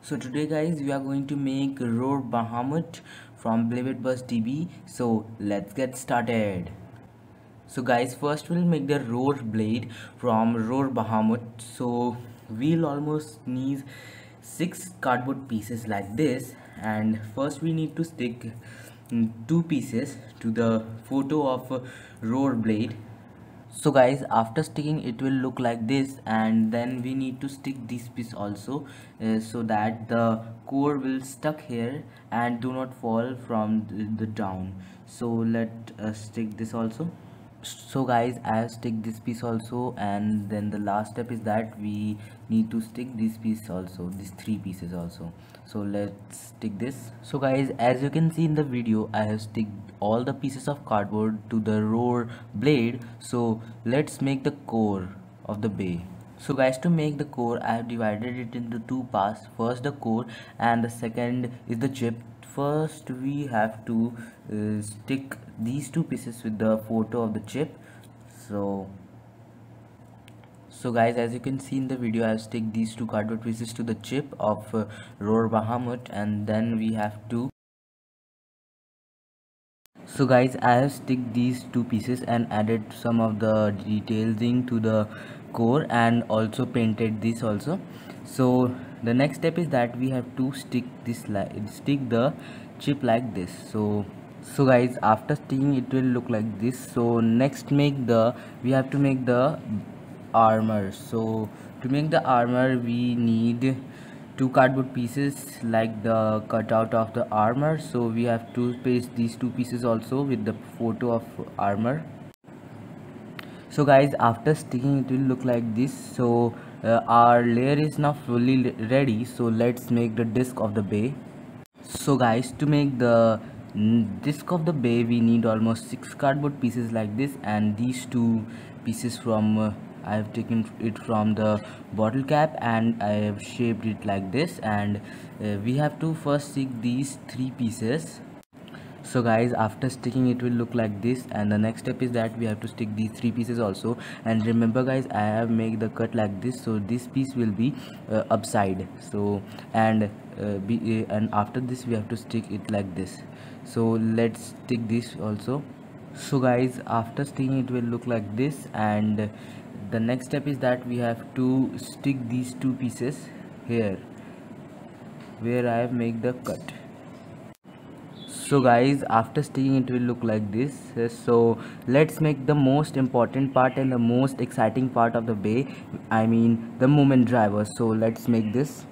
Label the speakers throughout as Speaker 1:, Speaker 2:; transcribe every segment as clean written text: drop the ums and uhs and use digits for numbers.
Speaker 1: So today guys we are going to make Roar Bahamut from Blade Bus DB. So let's get started. So guys, first we'll make the Roar blade from Roar Bahamut. So we'll almost need 6 cardboard pieces like this, and first we need to stick 2 pieces to the photo of Roar blade. So guys, after sticking it will look like this, and then we need to stick this piece also, so that the core will stuck here and do not fall from the down. So let us stick this also. So guys, I have stick this piece also, and then the last step is that we need to stick this piece also, these 3 pieces also. So let's stick this. So guys, as you can see in the video, I have stick all the pieces of cardboard to the roar blade. So let's make the core of the bay. So guys, to make the core I have divided it into 2 parts. First the core and the second is the chip. First we have to stick these 2 pieces with the photo of the chip. So guys, as you can see in the video, I have stick these 2 cardboard pieces to the chip of Roar Bahamut, and then we have to. So guys, I have stick these 2 pieces and added some of the detailing to the core and also painted this also. So the next step is that we have to stick this stick the chip like this. So guys, after sticking it will look like this. So next we have to make the armor. So to make the armor we need 2 cardboard pieces like the cutout of the armor. So we have to paste these 2 pieces also with the photo of armor. So guys, after sticking it will look like this. So our layer is now fully ready. So let's make the disc of the bay. So guys, to make the disc of the bay we need almost 6 cardboard pieces like this, and these 2 pieces from I have taken it from the bottle cap and I have shaped it like this, and we have to first stick these 3 pieces. So guys, after sticking it will look like this, and the next step is that we have to stick these 3 pieces also. And remember guys, I have made the cut like this, so this piece will be upside. So and after this we have to stick it like this. So let's stick this also. So guys, after sticking it will look like this, and the next step is that we have to stick these 2 pieces here where I have made the cut. So guys, after sticking it will look like this. So let's make the most important part and the most exciting part of the bay, I mean the movement driver. So let's make this.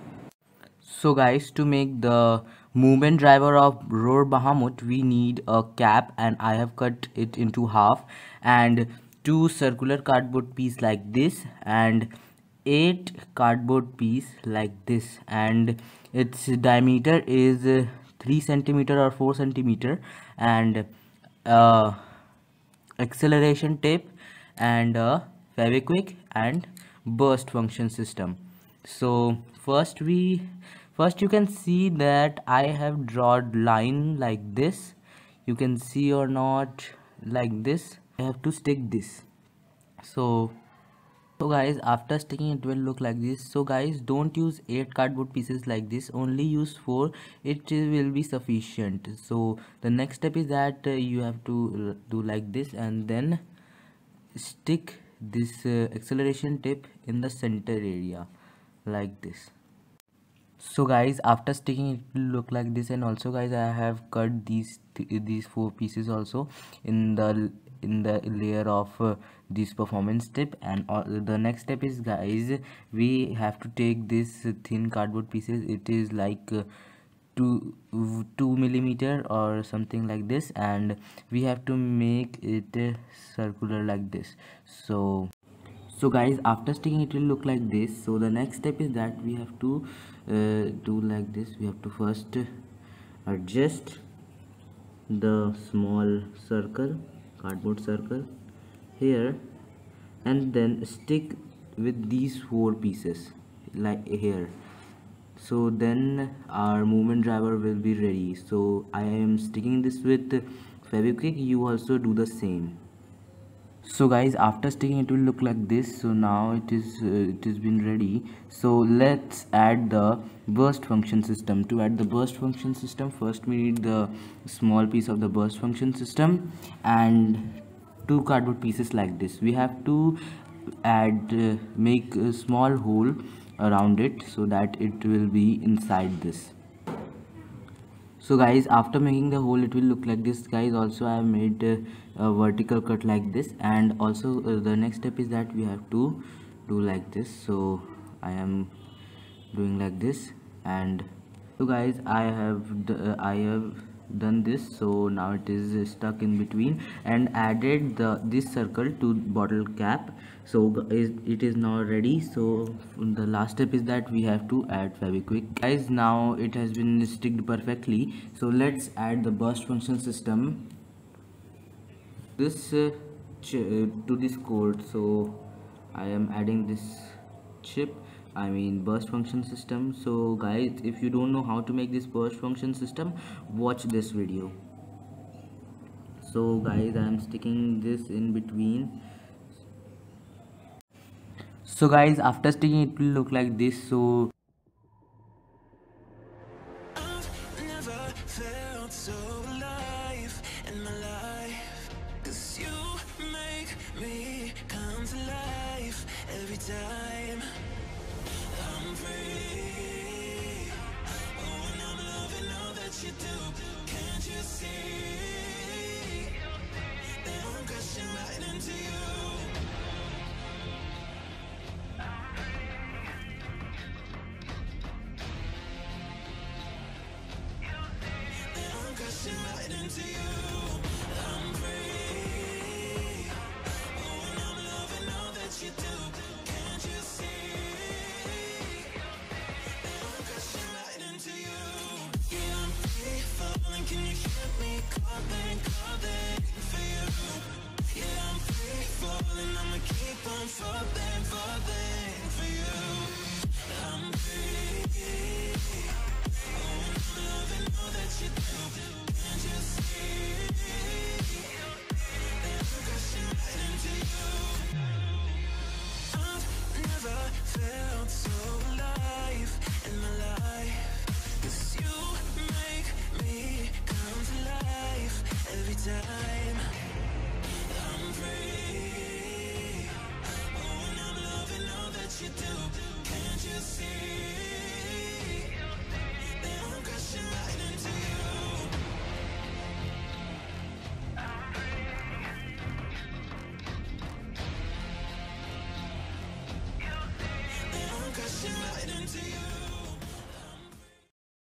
Speaker 1: So guys, to make the movement driver of Roar Bahamut we need a cap, and I have cut it into half, and 2 circular cardboard piece like this, and 8 cardboard piece like this, and its diameter is 3 centimeter or 4 centimeter, and uh, acceleration tape, and Fevikwik and burst function system. So first you can see that I have drawn line like this. You can see or not, like this. I have to stick this. So guys, after sticking it will look like this. So guys, don't use 8 cardboard pieces like this, only use 4. It will be sufficient. So the next step is that you have to do like this, and then stick this acceleration tip in the center area like this. So guys, after sticking it will look like this, and also guys, I have cut these 4 pieces also in the layer of this performance tip. And the next step is guys, we have to take this thin cardboard pieces. It is like 2 millimeter or something like this, and we have to make it circular like this. So guys, after sticking it will look like this. So the next step is that we have to do like this. We have to first adjust the small circle, cardboard circle here, and then stick with these 4 pieces like here. So then our movement driver will be ready. So I am sticking this with Fevikwik. You also do the same. So guys, after sticking it will look like this. So now it has been ready. So let's add the burst function system. To add the burst function system, first we need the small piece of the burst function system and two cardboard pieces like this. We have to add make a small hole around it so that it will be inside this. So guys, after making the hole it will look like this. Guys, also I have made a vertical cut like this, and also the next step is that we have to do like this. So I am doing like this, and so guys, I have done this. So now it is stuck in between, and added this circle to bottle cap. So it is now ready. So the last step is that we have to add Fevikwik. Guys, now it has been sticked perfectly. So let's add the burst function system this to this code. So I am adding this chip, I mean burst function system. So guys, if you don't know how to make this burst function system, watch this video. So guys, I am sticking this in between. So guys, after sticking it will look like this. So
Speaker 2: I've never felt so alive in my life, 'cause you make me come to life every time